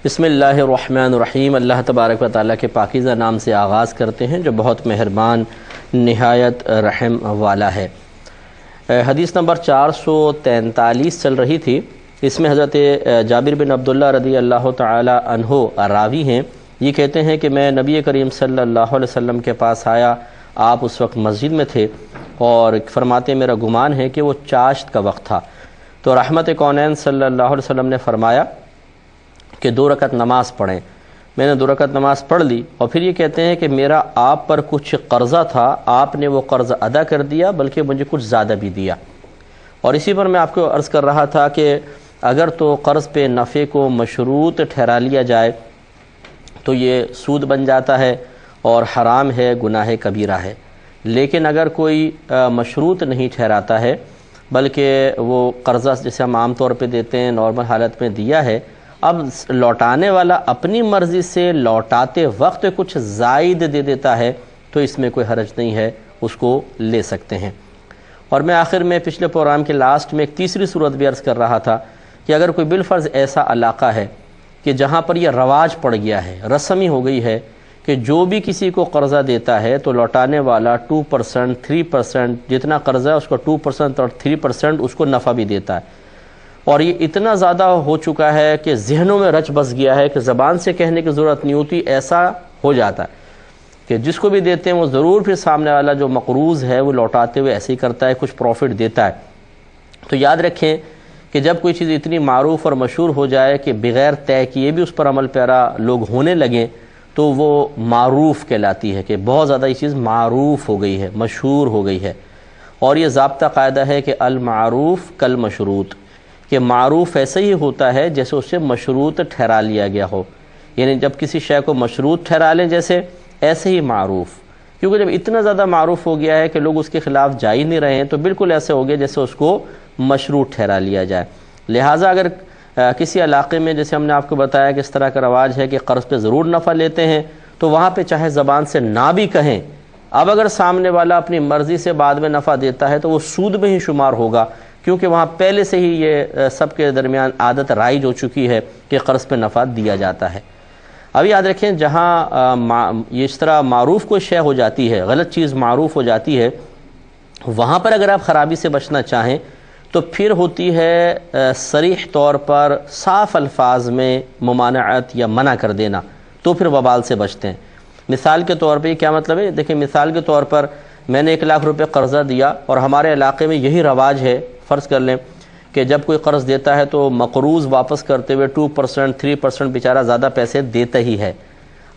بسم اللہ الرحمن الرحیم۔ اللہ تبارک و تعالیٰ کے پاکیزہ نام سے آغاز کرتے ہیں جو بہت مہربان نہایت رحم والا ہے۔ حدیث نمبر 443 چل رہی تھی۔ اس میں حضرت جابر بن عبداللہ رضی اللہ تعالی عنہ راوی ہیں۔ یہ کہتے ہیں کہ میں نبی کریم صلی اللہ علیہ وسلم کے پاس آیا، آپ اس وقت مسجد میں تھے، اور فرماتے میرا گمان ہے کہ وہ چاشت کا وقت تھا۔ تو رحمت کونین صلی اللہ علیہ وسلم نے فرمایا کہ 2 رکعت نماز پڑھیں۔ میں نے 2 رکعت نماز پڑھ لی، اور پھر یہ کہتے ہیں کہ میرا آپ پر کچھ قرضہ تھا، آپ نے وہ قرض ادا کر دیا، بلکہ مجھے کچھ زیادہ بھی دیا۔ اور اسی پر میں آپ کو عرض کر رہا تھا کہ اگر تو قرض پہ نفع کو مشروط ٹھہرا لیا جائے تو یہ سود بن جاتا ہے اور حرام ہے، گناہ کبیرہ ہے۔ لیکن اگر کوئی مشروط نہیں ٹھہراتا ہے، بلکہ وہ قرضہ جیسے ہم عام طور پہ دیتے ہیں، نارمل حالت میں دیا ہے، اب لوٹانے والا اپنی مرضی سے لوٹاتے وقت کچھ زائد دے دیتا ہے تو اس میں کوئی حرج نہیں ہے، اس کو لے سکتے ہیں۔ اور میں آخر میں پچھلے پروگرام کے لاسٹ میں ایک تیسری صورت بھی عرض کر رہا تھا کہ اگر کوئی بالفرض ایسا علاقہ ہے کہ جہاں پر یہ رواج پڑ گیا ہے، رسم ہی ہو گئی ہے کہ جو بھی کسی کو قرضہ دیتا ہے تو لوٹانے والا 2%، 3%، جتنا قرضہ ہے اس کو 2% اور 3% اس کو نفع بھی دیتا ہے۔ اور یہ اتنا زیادہ ہو چکا ہے کہ ذہنوں میں رچ بس گیا ہے کہ زبان سے کہنے کی ضرورت نہیں ہوتی، ایسا ہو جاتا ہے کہ جس کو بھی دیتے ہیں وہ ضرور پھر سامنے والا جو مقروض ہے وہ لوٹاتے ہوئے ایسے ہی کرتا ہے، کچھ پروفٹ دیتا ہے۔ تو یاد رکھیں کہ جب کوئی چیز اتنی معروف اور مشہور ہو جائے کہ بغیر طے کیے بھی اس پر عمل پیرا لوگ ہونے لگیں تو وہ معروف کہلاتی ہے، کہ بہت زیادہ یہ چیز معروف ہو گئی ہے، مشہور ہو گئی ہے۔ اور یہ ضابطہ قاعدہ ہے کہ المعروف کالمشروط، کہ معروف ایسے ہی ہوتا ہے جیسے اسے مشروط ٹھہرا لیا گیا ہو، یعنی جب کسی شے کو مشروط ٹھہرا لیں جیسے، ایسے ہی معروف، کیونکہ جب اتنا زیادہ معروف ہو گیا ہے کہ لوگ اس کے خلاف جا ہی نہیں رہے ہیں تو بالکل ایسے ہو گیا جیسے اس کو مشروط ٹھہرا لیا جائے۔ لہٰذا اگر کسی علاقے میں جیسے ہم نے آپ کو بتایا کہ اس طرح کا رواج ہے کہ قرض پہ ضرور نفع لیتے ہیں، تو وہاں پہ چاہے زبان سے نہ بھی کہیں، اب اگر سامنے والا اپنی مرضی سے بعد میں نفع دیتا ہے تو وہ سود میں ہی شمار ہوگا، کیونکہ وہاں پہلے سے ہی یہ سب کے درمیان عادت رائج ہو چکی ہے کہ قرض پہ نفع دیا جاتا ہے۔ اب یاد رکھیں جہاں یہ اس طرح معروف کوئی شے ہو جاتی ہے، غلط چیز معروف ہو جاتی ہے، وہاں پر اگر آپ خرابی سے بچنا چاہیں تو پھر ہوتی ہے صریح طور پر صاف الفاظ میں ممانعت یا منع کر دینا، تو پھر وبال سے بچتے ہیں۔ مثال کے طور پہ کیا مطلب ہے؟ دیکھیں مثال کے طور پر میں نے 1 لاکھ روپے قرضہ دیا اور ہمارے علاقے میں یہی رواج ہے، فرض کر لیں کہ جب کوئی قرض دیتا ہے تو مقروض واپس کرتے ہوئے 2%، 3% بیچارہ زیادہ پیسے دیتا ہی ہے۔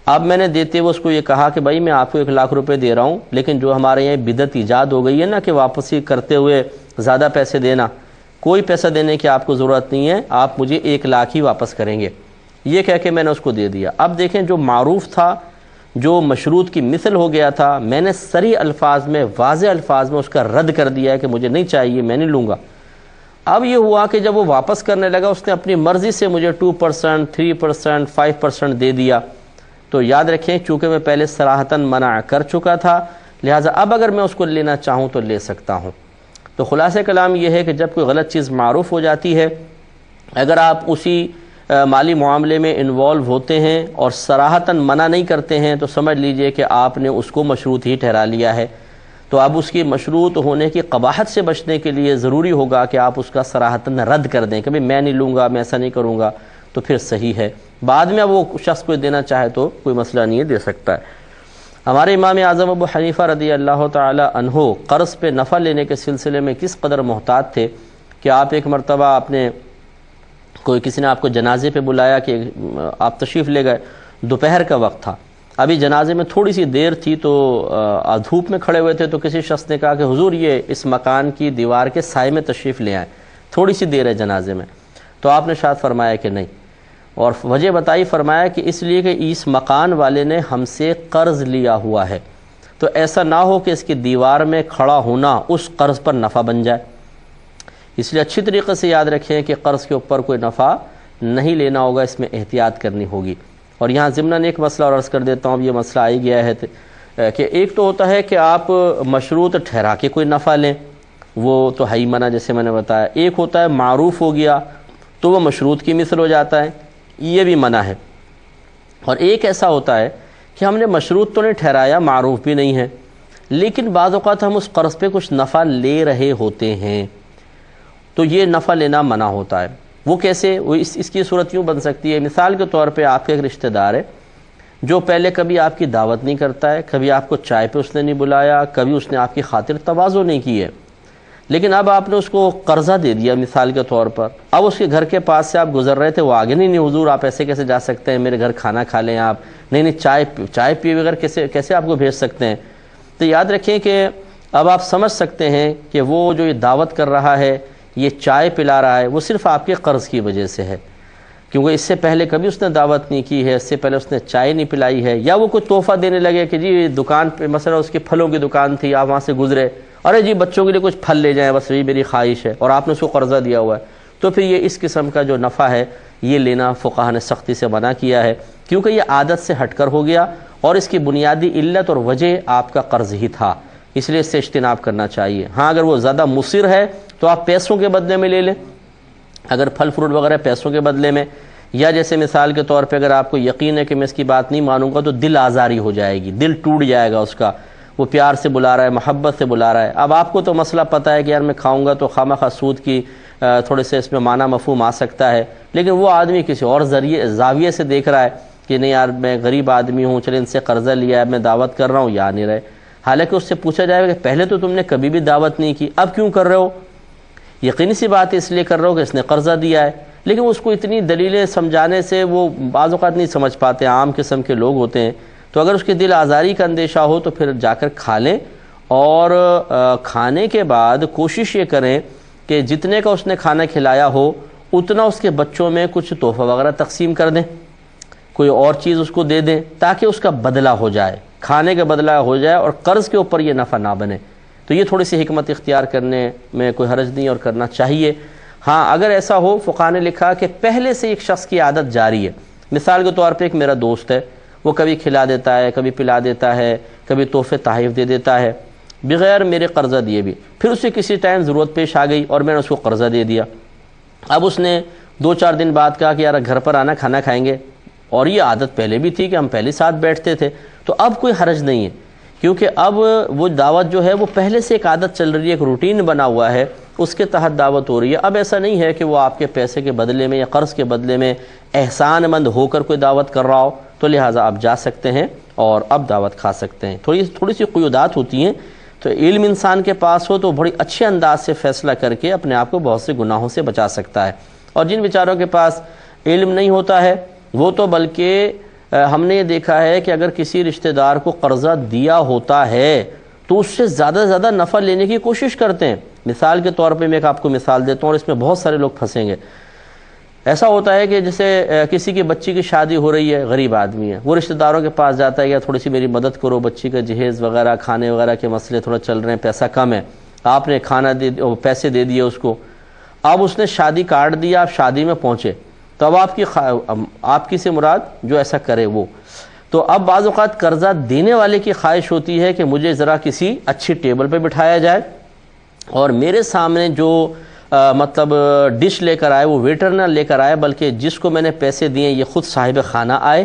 اب میں نے دیتے ہوئے اس کو یہ کہا کہ بھائی میں آپ کو 1 لاکھ روپے دے رہا ہوں، لیکن جو ہمارے یہاں بدعت ایجاد ہو گئی ہے نا کہ واپسی کرتے ہوئے زیادہ پیسے دینا، کوئی پیسہ دینے کی آپ کو ضرورت نہیں ہے، آپ مجھے 1 لاکھ ہی واپس کریں گے، یہ کہہ کے میں نے اس کو دے دیا۔ اب دیکھیں جو معروف تھا، جو مشروط کی مثل ہو گیا تھا، میں نے صریح الفاظ میں، واضح الفاظ میں اس کا رد کر دیا ہے کہ مجھے نہیں چاہیے، میں نہیں لوں گا۔ اب یہ ہوا کہ جب وہ واپس کرنے لگا اس نے اپنی مرضی سے مجھے 2%، 3%، 5% دے دیا، تو یاد رکھیں چونکہ میں پہلے صراحتاً منع کر چکا تھا، لہٰذا اب اگر میں اس کو لینا چاہوں تو لے سکتا ہوں۔ تو خلاصہ کلام یہ ہے کہ جب کوئی غلط چیز معروف ہو جاتی ہے، اگر آپ اسی مالی معاملے میں انوالو ہوتے ہیں اور صراحتاً منع نہیں کرتے ہیں تو سمجھ لیجئے کہ آپ نے اس کو مشروط ہی ٹھہرا لیا ہے۔ تو اب اس کی مشروط ہونے کی قباحت سے بچنے کے لیے ضروری ہوگا کہ آپ اس کا صراحتاً رد کر دیں کہ بھئی میں نہیں لوں گا، میں ایسا نہیں کروں گا، تو پھر صحیح ہے۔ بعد میں وہ شخص کو دینا چاہے تو کوئی مسئلہ نہیں ہے، دے سکتا ہے۔ ہمارے امام اعظم ابو حنیفہ رضی اللہ تعالی عنہ قرض پہ نفع لینے کے سلسلے میں کس قدر محتاط تھے کہ آپ ایک مرتبہ کسی نے آپ کو جنازے پہ بلایا کہ آپ تشریف لے گئے، دوپہر کا وقت تھا، ابھی جنازے میں تھوڑی سی دیر تھی تو دھوپ میں کھڑے ہوئے تھے، تو کسی شخص نے کہا کہ حضور یہ اس مکان کی دیوار کے سائے میں تشریف لے آئیں، تھوڑی سی دیر ہے جنازے میں۔ تو آپ نے شاید فرمایا کہ نہیں، اور وجہ بتائی، فرمایا کہ اس لیے کہ اس مکان والے نے ہم سے قرض لیا ہوا ہے، تو ایسا نہ ہو کہ اس کی دیوار میں کھڑا ہونا اس قرض پر نفع بن جائے، اس لیے اچھی طریقے سے یاد رکھیں کہ قرض کے اوپر کوئی نفع نہیں لینا ہوگا، اس میں احتیاط کرنی ہوگی۔ اور یہاں ضمناً ایک مسئلہ اور عرض کر دیتا ہوں، یہ مسئلہ آ ہی گیا ہے کہ ایک تو ہوتا ہے کہ آپ مشروط ٹھہرا کے کوئی نفع لیں، وہ تو ہے ہی منع جیسے میں نے بتایا، ایک ہوتا ہے معروف ہو گیا تو وہ مشروط کی مثل ہو جاتا ہے، یہ بھی منع ہے۔ اور ایک ایسا ہوتا ہے کہ ہم نے مشروط تو نہیں ٹھہرایا، معروف بھی نہیں ہے، لیکن بعض اوقات ہم اس قرض پہ کچھ نفع لے رہے ہوتے ہیں، تو یہ نفع لینا منع ہوتا ہے۔ وہ کیسے؟ وہ اس کی صورت یوں بن سکتی ہے، مثال کے طور پہ آپ کے ایک رشتہ دار ہے جو پہلے کبھی آپ کی دعوت نہیں کرتا ہے، کبھی آپ کو چائے پہ اس نے نہیں بلایا، کبھی اس نے آپ کی خاطر تواضع نہیں کی ہے، لیکن اب آپ نے اس کو قرضہ دے دیا مثال کے طور پر۔ اب اس کے گھر کے پاس سے آپ گزر رہے تھے، وہ آگے نہیں حضور آپ ایسے کیسے جا سکتے ہیں، میرے گھر کھانا کھا لیں آپ، نہیں چائے پیے بغیر کیسے آپ کو بھیج سکتے ہیں۔ تو یاد رکھیں کہ اب آپ سمجھ سکتے ہیں کہ وہ جو یہ دعوت کر رہا ہے، یہ چائے پلا رہا ہے، وہ صرف آپ کے قرض کی وجہ سے ہے، کیونکہ اس سے پہلے کبھی اس نے دعوت نہیں کی ہے، اس سے پہلے اس نے چائے نہیں پلائی ہے، یا وہ کوئی تحفہ دینے لگے کہ جی دکان پہ مثلا اس کی پھلوں کی دکان تھی، آپ وہاں سے گزرے، ارے جی بچوں کے لیے کچھ پھل لے جائیں، بس یہی میری خواہش ہے، اور آپ نے اس کو قرضہ دیا ہوا ہے، تو پھر یہ اس قسم کا جو نفع ہے یہ لینا فقہا نے سختی سے منع کیا ہے، کیونکہ یہ عادت سے ہٹ کر ہو گیا اور اس کی بنیادی علت اور وجہ آپ کا قرض ہی تھا، اس لیے اس سے اجتناب کرنا چاہیے۔ ہاں اگر وہ زیادہ مصر ہے تو آپ پیسوں کے بدلے میں لے لیں، اگر پھل فروٹ وغیرہ پیسوں کے بدلے میں، یا جیسے مثال کے طور پہ اگر آپ کو یقین ہے کہ میں اس کی بات نہیں مانوں گا تو دل آزاری ہو جائے گی، دل ٹوٹ جائے گا اس کا، وہ پیار سے بلا رہا ہے، محبت سے بلا رہا ہے، اب آپ کو تو مسئلہ پتہ ہے کہ یار میں کھاؤں گا تو خواہ سود کی تھوڑے سے اس میں معنی مفہوم آ سکتا ہے، لیکن وہ آدمی کسی اور زاویے سے دیکھ رہا ہے کہ نہیں یار میں غریب آدمی ہوں، چلے ان سے قرضہ لیا ہے، میں دعوت کر رہا ہوں، یا نہیں رہے، حالانکہ اس سے پوچھا جائے گا کہ پہلے تو تم نے کبھی بھی دعوت نہیں کی، اب کیوں کر رہے ہو؟ یقینی سی بات ہے اس لیے کر رہے ہو کہ اس نے قرضہ دیا ہے، لیکن اس کو اتنی دلیلیں سمجھانے سے وہ بعض اوقات نہیں سمجھ پاتے، عام قسم کے لوگ ہوتے ہیں، تو اگر اس کے دل آزاری کا اندیشہ ہو تو پھر جا کر کھا لیں، اور کھانے کے بعد کوشش یہ کریں کہ جتنے کا اس نے کھانا کھلایا ہو اتنا اس کے بچوں میں کچھ تحفہ وغیرہ تقسیم کر دیں، کوئی اور چیز اس کو دے دیں تاکہ اس کا بدلہ ہو جائے، کھانے کا بدلہ ہو جائے اور قرض کے اوپر یہ نفع نہ بنے۔ تو یہ تھوڑی سی حکمت اختیار کرنے میں کوئی حرج نہیں اور کرنا چاہیے۔ ہاں اگر ایسا ہو، فقہا نے لکھا کہ پہلے سے ایک شخص کی عادت جاری ہے، مثال کے طور پہ ایک میرا دوست ہے، وہ کبھی کھلا دیتا ہے، کبھی پلا دیتا ہے، کبھی تحفے تحائف دے دیتا ہے بغیر میرے قرضہ دیے بھی، پھر اسے کسی ٹائم ضرورت پیش آ گئی اور میں نے اس کو قرضہ دے دیا، اب اس نے 2-4 دن بعد کہا کہ یار گھر پر آنا کھانا کھائیں گے، اور یہ عادت پہلے بھی تھی کہ ہم پہلے ساتھ بیٹھتے تھے، تو اب کوئی حرج نہیں ہے، کیونکہ اب وہ دعوت جو ہے وہ پہلے سے ایک عادت چل رہی ہے، ایک روٹین بنا ہوا ہے، اس کے تحت دعوت ہو رہی ہے۔ اب ایسا نہیں ہے کہ وہ آپ کے پیسے کے بدلے میں یا قرض کے بدلے میں احسان مند ہو کر کوئی دعوت کر رہا ہو، تو لہٰذا آپ جا سکتے ہیں اور اب دعوت کھا سکتے ہیں۔ تھوڑی سی قیودات ہوتی ہیں، تو علم انسان کے پاس ہو تو بڑی اچھے انداز سے فیصلہ کر کے اپنے آپ کو بہت سے گناہوں سے بچا سکتا ہے، اور جن بیچاروں کے پاس علم نہیں ہوتا ہے وہ تو بلکہ ہم نے یہ دیکھا ہے کہ اگر کسی رشتہ دار کو قرضہ دیا ہوتا ہے تو اس سے زیادہ زیادہ نفع لینے کی کوشش کرتے ہیں۔ مثال کے طور پہ میں آپ کو مثال دیتا ہوں اور اس میں بہت سارے لوگ پھنسیں گے۔ ایسا ہوتا ہے کہ جیسے کسی کی بچی کی شادی ہو رہی ہے، غریب آدمی ہے، وہ رشتہ داروں کے پاس جاتا ہے یا تھوڑی سی میری مدد کرو، بچی کا جہیز وغیرہ کھانے وغیرہ کے مسئلے تھوڑا چل رہے ہیں، پیسہ کم ہے، آپ نے پیسے دے دیے اس کو، اب اس نے شادی کاٹ دیا، آپ شادی میں پہنچے، تو اب آپ کی سے مراد جو ایسا کرے وہ، تو اب بعض اوقات قرضہ دینے والے کی خواہش ہوتی ہے کہ مجھے ذرا کسی اچھی ٹیبل پہ بٹھایا جائے اور میرے سامنے جو مطلب ڈش لے کر آئے وہ ویٹر نہ لے کر آئے، بلکہ جس کو میں نے پیسے دیے یہ خود صاحب خانہ آئے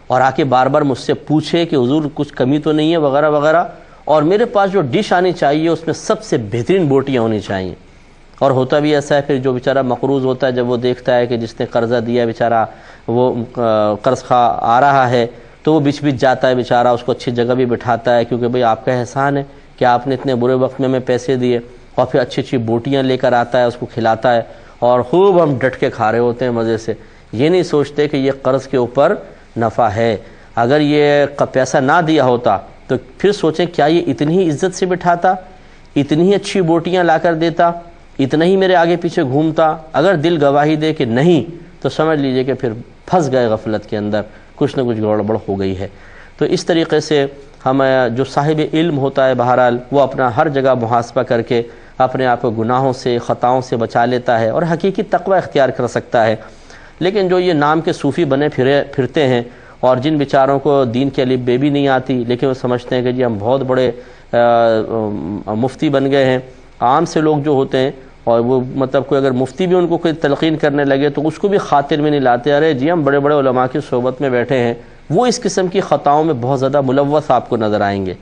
اور آ کے بار بار مجھ سے پوچھے کہ حضور کچھ کمی تو نہیں ہے وغیرہ وغیرہ، اور میرے پاس جو ڈش آنی چاہیے اس میں سب سے بہترین بوٹیاں ہونی چاہیے۔ اور ہوتا بھی ایسا ہے، پھر جو بیچارہ مقروض ہوتا ہے جب وہ دیکھتا ہے کہ جس نے قرضہ دیا بیچارہ وہ قرض خواہ آ رہا ہے تو وہ بچ جاتا ہے بیچارہ، اس کو اچھی جگہ بھی بٹھاتا ہے کیونکہ بھئی آپ کا احسان ہے کہ آپ نے اتنے برے وقت میں پیسے دیے، اور پھر اچھی اچھی بوٹیاں لے کر آتا ہے، اس کو کھلاتا ہے، اور خوب ہم ڈٹ کے کھا رہے ہوتے ہیں مزے سے، یہ نہیں سوچتے کہ یہ قرض کے اوپر نفع ہے۔ اگر یہ پیسہ نہ دیا ہوتا تو پھر سوچیں کیا یہ اتنی ہی عزت سے بٹھاتا، اتنی ہی اچھی بوٹیاں لا کر دیتا، اتنا ہی میرے آگے پیچھے گھومتا؟ اگر دل گواہی دے کہ نہیں تو سمجھ لیجئے کہ پھر پھنس گئے غفلت کے اندر، کچھ نہ کچھ گڑبڑ ہو گئی ہے۔ تو اس طریقے سے ہم جو صاحب علم ہوتا ہے بہرحال وہ اپنا ہر جگہ محاسبہ کر کے اپنے آپ کو گناہوں سے خطاؤں سے بچا لیتا ہے اور حقیقی تقوی اختیار کر سکتا ہے۔ لیکن جو یہ نام کے صوفی بنے پھرتے ہیں اور جن بیچاروں کو دین کے الف بے بھی نہیں آتی لیکن وہ سمجھتے ہیں کہ جی ہم بہت بڑے مفتی بن گئے ہیں، عام سے لوگ جو ہوتے ہیں اور وہ مطلب کوئی اگر مفتی بھی ان کو کوئی تلقین کرنے لگے تو اس کو بھی خاطر میں نہیں لاتے، ارے جی ہم بڑے بڑے علماء کی صحبت میں بیٹھے ہیں۔ وہ اس قسم کی خطاؤں میں بہت زیادہ ملوث آپ کو نظر آئیں گے،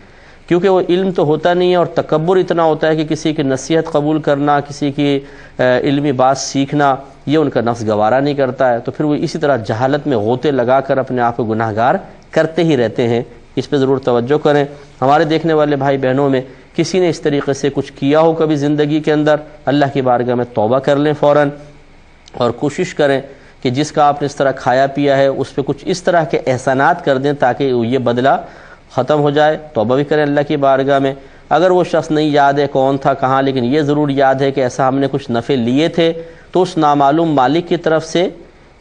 کیونکہ وہ علم تو ہوتا نہیں ہے، اور تکبر اتنا ہوتا ہے کہ کسی کی نصیحت قبول کرنا، کسی کی علمی بات سیکھنا، یہ ان کا نفس گوارا نہیں کرتا ہے، تو پھر وہ اسی طرح جہالت میں غوطے لگا کر اپنے آپ کو گناہ گار کرتے ہی رہتے ہیں۔ اس پہ ضرور توجہ کریں۔ ہمارے دیکھنے والے بھائی بہنوں میں کسی نے اس طریقے سے کچھ کیا ہو کبھی زندگی کے اندر، اللہ کی بارگاہ میں توبہ کر لیں فوراً، اور کوشش کریں کہ جس کا آپ نے اس طرح کھایا پیا ہے اس پہ کچھ اس طرح کے احسانات کر دیں تاکہ یہ بدلہ ختم ہو جائے۔ توبہ بھی کریں اللہ کی بارگاہ میں۔ اگر وہ شخص نہیں یاد ہے کون تھا کہاں، لیکن یہ ضرور یاد ہے کہ ایسا ہم نے کچھ نفع لیے تھے، تو اس نامعلوم مالک کی طرف سے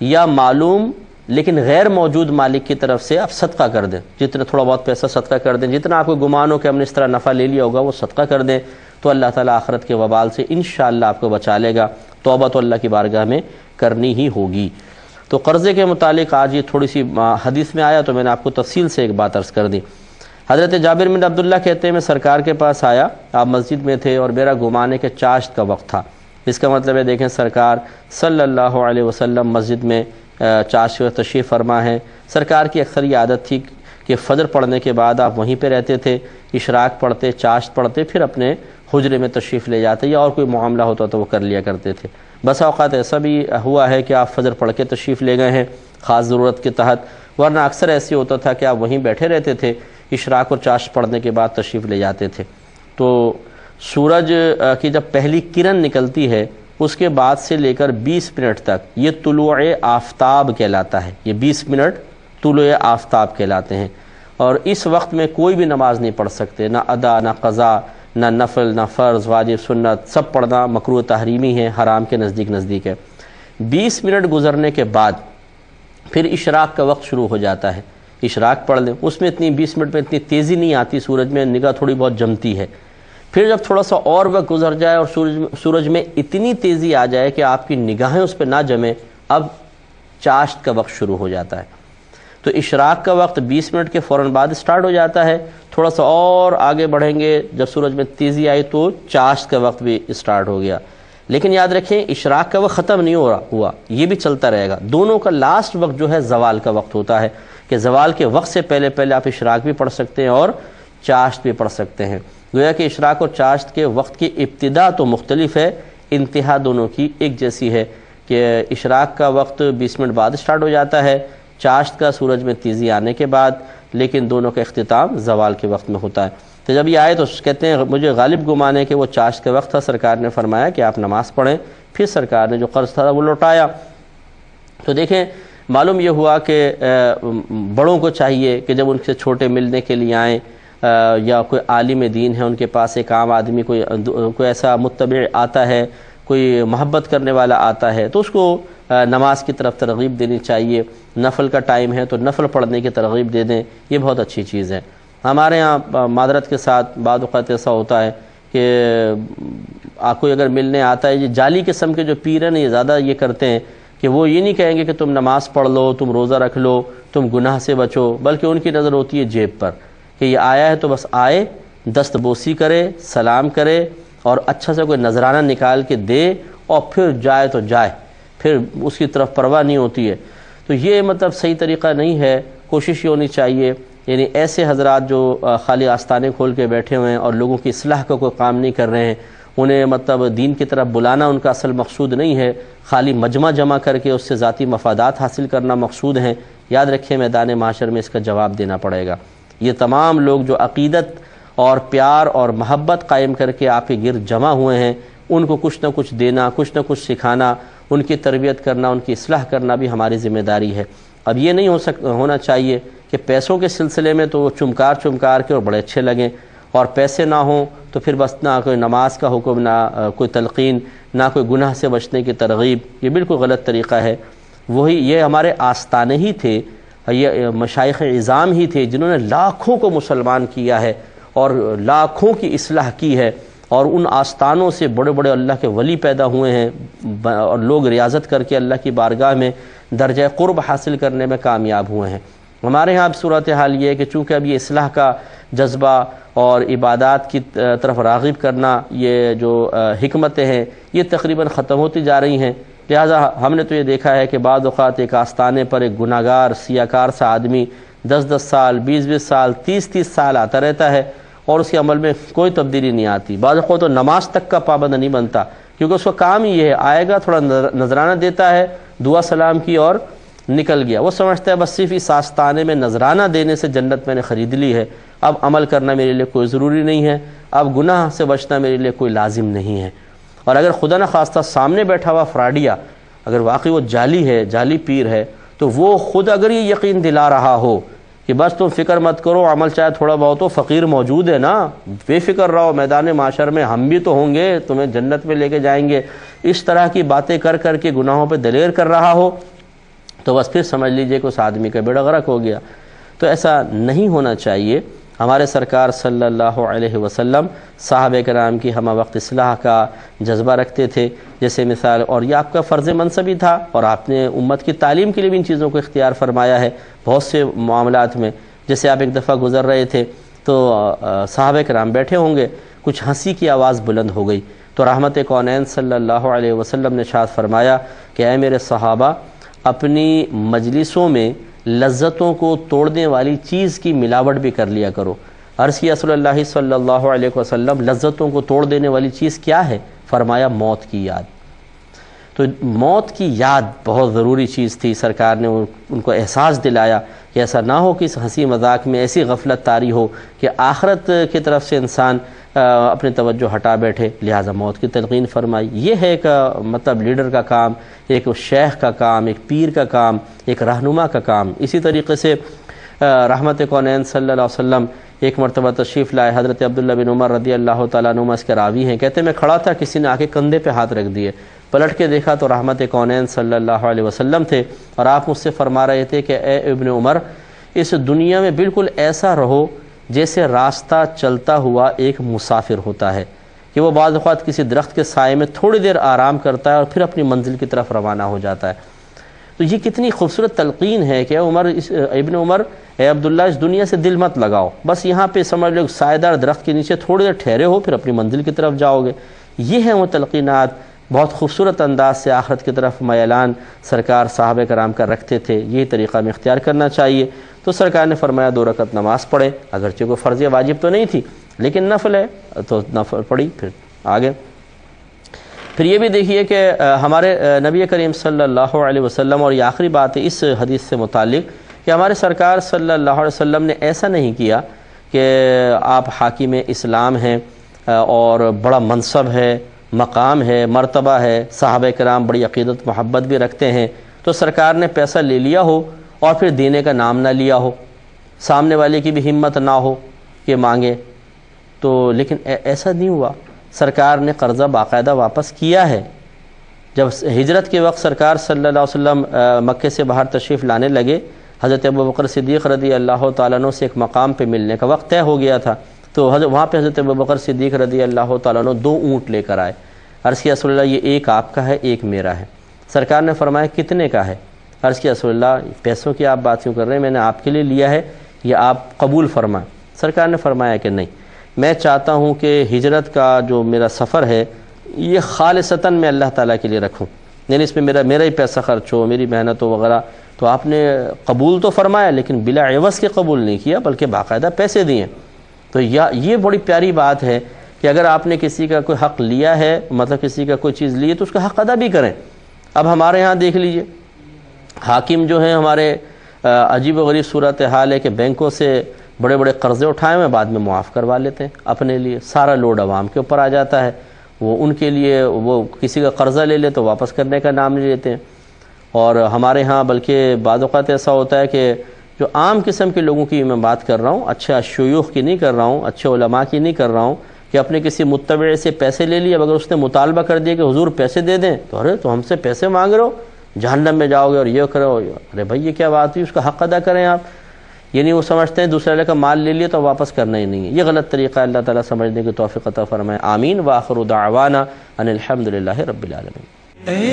یا معلوم لیکن غیر موجود مالک کی طرف سے آپ صدقہ کر دیں، جتنا تھوڑا بہت پیسہ صدقہ کر دیں، جتنا آپ کو گمان ہو کہ ہم نے اس طرح نفع لے لیا ہوگا وہ صدقہ کر دیں، تو اللہ تعالیٰ آخرت کے وبال سے انشاءاللہ آپ کو بچا لے گا۔ توبہ تو اللہ کی بارگاہ میں کرنی ہی ہوگی۔ تو قرضے کے متعلق آج یہ تھوڑی سی حدیث میں آیا تو میں نے آپ کو تفصیل سے ایک بات عرض کر دی۔ حضرت جابر بن عبداللہ کہتے ہیں میں سرکار کے پاس آیا، آپ مسجد میں تھے اور میرا گمان ہے کہ چاشت کا وقت تھا۔ اس کا مطلب ہے دیکھیں سرکار صلی اللہ علیہ وسلم مسجد میں چاشت و تشریف فرما ہے۔ سرکار کی اکثر یہ عادت تھی کہ فجر پڑھنے کے بعد آپ وہیں پہ رہتے تھے، اشراق پڑھتے، چاشت پڑھتے، پھر اپنے حجرے میں تشریف لے جاتے، یا اور کوئی معاملہ ہوتا تو وہ کر لیا کرتے تھے۔ بس اوقات ایسا بھی ہوا ہے کہ آپ فجر پڑھ کے تشریف لے گئے ہیں خاص ضرورت کے تحت، ورنہ اکثر ایسے ہوتا تھا کہ آپ وہیں بیٹھے رہتے تھے، اشراق اور چاشت پڑھنے کے بعد تشریف لے جاتے تھے۔ تو سورج کی جب پہلی کرن نکلتی ہے اس کے بعد سے لے کر 20 منٹ تک یہ طلوع آفتاب کہلاتا ہے، یہ 20 منٹ طلوع آفتاب کہلاتے ہیں، اور اس وقت میں کوئی بھی نماز نہیں پڑھ سکتے، نہ ادا، نہ قضا، نہ نفل، نہ فرض، واجب، سنت، سب پڑھنا مکروہ تحریمی ہے، حرام کے نزدیک ہے۔ 20 منٹ گزرنے کے بعد پھر اشراق کا وقت شروع ہو جاتا ہے، اشراق پڑھ لیں، اس میں 20 منٹ میں اتنی تیزی نہیں آتی، سورج میں نگاہ تھوڑی بہت جمتی ہے۔ پھر جب تھوڑا سا اور وقت گزر جائے اور سورج میں اتنی تیزی آ جائے کہ آپ کی نگاہیں اس پہ نہ جمیں، اب چاشت کا وقت شروع ہو جاتا ہے۔ تو اشراق کا وقت 20 منٹ کے فوراً بعد سٹارٹ ہو جاتا ہے، تھوڑا سا اور آگے بڑھیں گے، جب سورج میں تیزی آئی تو چاشت کا وقت بھی سٹارٹ ہو گیا۔ لیکن یاد رکھیں اشراق کا وقت ختم نہیں ہوا، یہ بھی چلتا رہے گا۔ دونوں کا لاسٹ وقت جو ہے زوال کا وقت ہوتا ہے، کہ زوال کے وقت سے پہلے آپ اشراق بھی پڑھ سکتے ہیں اور چاشت بھی پڑھ سکتے ہیں۔ گویا کہ اشراق اور چاشت کے وقت کی ابتدا تو مختلف ہے، انتہا دونوں کی ایک جیسی ہے، کہ اشراق کا وقت 20 منٹ بعد سٹارٹ ہو جاتا ہے، چاشت کا سورج میں تیزی آنے کے بعد، لیکن دونوں کا اختتام زوال کے وقت میں ہوتا ہے۔ تو جب یہ آئے تو کہتے ہیں مجھے غالب گمان ہے کہ وہ چاشت کا وقت تھا، سرکار نے فرمایا کہ آپ نماز پڑھیں، پھر سرکار نے جو قرض تھا وہ لوٹایا۔ تو دیکھیں معلوم یہ ہوا کہ بڑوں کو چاہیے کہ جب ان سے چھوٹے ملنے کے لیے آئیں، یا کوئی عالم دین ہے ان کے پاس، ایک عام آدمی کوئی ایسا متبع آتا ہے، کوئی محبت کرنے والا آتا ہے، تو اس کو نماز کی طرف ترغیب دینی چاہیے۔ نفل کا ٹائم ہے تو نفل پڑھنے کی ترغیب دے دیں، یہ بہت اچھی چیز ہے۔ ہمارے ہاں معذرت کے ساتھ بعض اوقات ایسا ہوتا ہے کہ کوئی اگر ملنے آتا ہے، یہ جعلی قسم کے جو پیر ہیں یہ زیادہ یہ کرتے ہیں کہ وہ یہ نہیں کہیں گے کہ تم نماز پڑھ لو، تم روزہ رکھ لو، تم گناہ سے بچو، بلکہ ان کی نظر ہوتی ہے جیب پر، کہ یہ آیا ہے تو بس آئے، دست بوسی کرے، سلام کرے، اور اچھا سے کوئی نذرانہ نکال کے دے، اور پھر جائے تو جائے، پھر اس کی طرف پرواہ نہیں ہوتی ہے۔ تو یہ مطلب صحیح طریقہ نہیں ہے۔ کوشش یہ ہونی چاہیے، یعنی ایسے حضرات جو خالی آستانے کھول کے بیٹھے ہوئے ہیں اور لوگوں کی اصلاح کا کوئی کام نہیں کر رہے ہیں، انہیں مطلب دین کی طرف بلانا ان کا اصل مقصود نہیں ہے، خالی مجمع جمع کر کے اس سے ذاتی مفادات حاصل کرنا مقصود ہیں، یاد رکھیں میدان محشر میں اس کا جواب دینا پڑے گا۔ یہ تمام لوگ جو عقیدت اور پیار اور محبت قائم کر کے آپ کے گرد جمع ہوئے ہیں، ان کو کچھ نہ کچھ دینا، کچھ نہ کچھ سکھانا، ان کی تربیت کرنا، ان کی اصلاح کرنا بھی ہماری ذمہ داری ہے۔ اب یہ نہیں ہونا چاہیے کہ پیسوں کے سلسلے میں تو وہ چمکار کے اور بڑے اچھے لگیں، اور پیسے نہ ہوں تو پھر بس نہ کوئی نماز کا حکم، نہ کوئی تلقین، نہ کوئی گناہ سے بچنے کی ترغیب، یہ بالکل غلط طریقہ ہے۔ یہ ہمارے آستانے ہی تھے، یہ مشائخ عظام ہی تھے جنہوں نے لاکھوں کو مسلمان کیا ہے اور لاکھوں کی اصلاح کی ہے، اور ان آستانوں سے بڑے بڑے اللہ کے ولی پیدا ہوئے ہیں، اور لوگ ریاضت کر کے اللہ کی بارگاہ میں درجہ قرب حاصل کرنے میں کامیاب ہوئے ہیں۔ ہمارے ہاں اب صورتحال یہ ہے کہ چونکہ اب یہ اصلاح کا جذبہ اور عبادات کی طرف راغب کرنا، یہ جو حکمتیں ہیں یہ تقریباً ختم ہوتی جا رہی ہیں، لہٰذا ہم نے تو یہ دیکھا ہے کہ بعض اوقات ایک آستانے پر ایک گناہگار سیاکار سا آدمی 10 سال 20 سال 30 سال آتا رہتا ہے اور اس کے عمل میں کوئی تبدیلی نہیں آتی، بعض اوقات تو نماز تک کا پابند نہیں بنتا، کیونکہ اس کا کام ہی یہ ہے، آئے گا تھوڑا نذرانہ دیتا ہے، دعا سلام کی اور نکل گیا، وہ سمجھتا ہے بس صرف اس آستانے میں نذرانہ دینے سے جنت میں نے خرید لی ہے، اب عمل کرنا میرے لیے کوئی ضروری نہیں ہے، اب گناہ سے بچنا میرے لیے کوئی لازم نہیں ہے۔ اور اگر خدا نخواستہ سامنے بیٹھا ہوا فراڈیا اگر واقعی وہ جعلی ہے، جعلی پیر ہے، تو وہ خود اگر یہ یقین دلا رہا ہو کہ بس تم فکر مت کرو، عمل چاہے تھوڑا بہت ہو، فقیر موجود ہے نا، بے فکر رہو، میدان معاشر میں ہم بھی تو ہوں گے، تمہیں جنت میں لے کے جائیں گے، اس طرح کی باتیں کر کر کے گناہوں پہ دلیر کر رہا ہو، تو بس پھر سمجھ لیجئے کہ اس آدمی کا بیڑا غرق ہو گیا۔ تو ایسا نہیں ہونا چاہیے۔ ہمارے سرکار صلی اللہ علیہ وسلم صحابہ کرام کی ہمہ وقت اصلاح کا جذبہ رکھتے تھے، جیسے مثال، اور یہ آپ کا فرض منصبی تھا، اور آپ نے امت کی تعلیم کے لیے بھی ان چیزوں کو اختیار فرمایا ہے بہت سے معاملات میں۔ جیسے آپ ایک دفعہ گزر رہے تھے تو صحابہ کرام بیٹھے ہوں گے، کچھ ہنسی کی آواز بلند ہو گئی، تو رحمت کونین صلی اللہ علیہ وسلم نے ارشاد فرمایا کہ اے میرے صحابہ، اپنی مجلسوں میں لذتوں کو توڑنے والی چیز کی ملاوٹ بھی کر لیا کرو۔ عرض کیا رسول اللہ صلی اللہ علیہ وسلم لذتوں کو توڑ دینے والی چیز کیا ہے؟ فرمایا موت کی یاد۔ تو موت کی یاد بہت ضروری چیز تھی، سرکار نے ان کو احساس دلایا کہ ایسا نہ ہو کہ اس ہنسی مذاق میں ایسی غفلت طاری ہو کہ آخرت کی طرف سے انسان اپنی توجہ ہٹا بیٹھے، لہٰذا موت کی تلقین فرمائی۔ یہ ہے ایک مطلب لیڈر کا کام، ایک شیخ کا کام، ایک پیر کا کام، ایک رہنما کا کام۔ اسی طریقے سے رحمت کونین صلی اللہ علیہ وسلم ایک مرتبہ تشریف لائے، حضرت عبداللہ بن عمر رضی اللہ تعالیٰ عنہما اس کے راوی ہیں، کہتے میں کھڑا تھا، کسی نے آ کے کندھے پہ ہاتھ رکھ دیے، پلٹ کے دیکھا تو رحمت کونین صلی اللہ علیہ وسلم تھے، اور آپ مجھ سے فرما رہے تھے کہ اے ابن عمر، اس دنیا میں بالکل ایسا رہو جیسے راستہ چلتا ہوا ایک مسافر ہوتا ہے، کہ وہ بعض اوقات کسی درخت کے سائے میں تھوڑی دیر آرام کرتا ہے اور پھر اپنی منزل کی طرف روانہ ہو جاتا ہے۔ تو یہ کتنی خوبصورت تلقین ہے کہ ابن عمر، اے عبداللہ، اس دنیا سے دل مت لگاؤ، بس یہاں پہ سمجھ لو سائے دار درخت کے نیچے تھوڑی دیر ٹھہرے ہو، پھر اپنی منزل کی طرف جاؤ گے۔ یہ ہیں وہ تلقینات، بہت خوبصورت انداز سے آخرت کی طرف میلان سرکار صحابہ کرام کا رکھتے تھے، یہی طریقہ میں اختیار کرنا چاہیے۔ تو سرکار نے فرمایا 2 رکعت نماز پڑھے، اگرچہ کوئی فرض واجب تو نہیں تھی لیکن نفل ہے تو نفل پڑھی، پھر آگے۔ پھر یہ بھی دیکھیے کہ ہمارے نبی کریم صلی اللہ علیہ وسلم، اور یہ آخری بات ہے اس حدیث سے متعلق، کہ ہمارے سرکار صلی اللہ علیہ وسلم نے ایسا نہیں کیا کہ آپ حاکم اسلام ہیں اور بڑا منصب ہے، مقام ہے، مرتبہ ہے، صحابہ کرام بڑی عقیدت محبت بھی رکھتے ہیں، تو سرکار نے پیسہ لے لیا ہو اور پھر دینے کا نام نہ لیا ہو، سامنے والے کی بھی ہمت نہ ہو کہ مانگے، تو لیکن ایسا نہیں ہوا، سرکار نے قرضہ باقاعدہ واپس کیا ہے۔ جب ہجرت کے وقت سرکار صلی اللہ علیہ وسلم مکے سے باہر تشریف لانے لگے، حضرت ابوبکر صدیق رضی اللہ تعالیٰ عنہ سے ایک مقام پہ ملنے کا وقت طے ہو گیا تھا، تو وہاں پہ حضرت ابوبکر صدیق رضی اللہ تعالیٰ عنہ 2 اونٹ لے کر آئے، عرض کیا رسول اللہ، یہ ایک آپ کا ہے، ایک میرا ہے۔ سرکار نے فرمایا کتنے کا ہے؟ عرض کیا رسول اللہ، پیسوں کی آپ بات کیوں کر رہے ہیں، میں نے آپ کے لیے لیا ہے، یہ آپ قبول فرمائیں۔ سرکار نے فرمایا کہ نہیں، میں چاہتا ہوں کہ ہجرت کا جو میرا سفر ہے یہ خالصتاً میں اللہ تعالیٰ کے لیے رکھوں، یعنی اس میں میرا ہی پیسہ خرچ ہو، میری محنت ہو وغیرہ۔ تو آپ نے قبول تو فرمایا لیکن بلا عوض کے قبول نہیں کیا، بلکہ باقاعدہ پیسے دیے۔ تو یہ بڑی پیاری بات ہے کہ اگر آپ نے کسی کا کوئی حق لیا ہے، مطلب کسی کا کوئی چیز لی ہے، تو اس کا حق ادا بھی کریں۔ اب ہمارے ہاں دیکھ لیجئے، حاکم جو ہیں ہمارے، عجیب و غریب صورتحال ہے کہ بینکوں سے بڑے بڑے قرضے اٹھائے ہوئے بعد میں معاف کروا لیتے ہیں اپنے لیے، سارا لوڈ عوام کے اوپر آ جاتا ہے، وہ ان کے لیے وہ کسی کا قرضہ لے لے تو واپس کرنے کا نام نہیں لیتے ہیں۔ اور ہمارے ہاں بلکہ بعض اوقات ایسا ہوتا ہے کہ جو عام قسم کے لوگوں کی میں بات کر رہا ہوں، اچھے شیوخ کی نہیں کر رہا ہوں، اچھے علماء کی نہیں کر رہا ہوں، کہ اپنے کسی متبع سے پیسے لے لیے، اب اگر اس نے مطالبہ کر دیا کہ حضور پیسے دے دیں، تو ارے تو ہم سے پیسے مانگ رہے ہو، جہنم میں جاؤ گے اور یہ کرو، ارے بھائی یہ کیا بات ہوئی، اس کا حق ادا کریں آپ۔ یعنی وہ سمجھتے ہیں دوسرے والے کا مال لے لیا تو واپس کرنا ہی نہیں ہے، یہ غلط طریقہ ہے۔ اللہ تعالیٰ سمجھنے کی توفیق عطا فرمائے، آمین۔ وآخر دعوانا ان الحمد للہ رب العالمین۔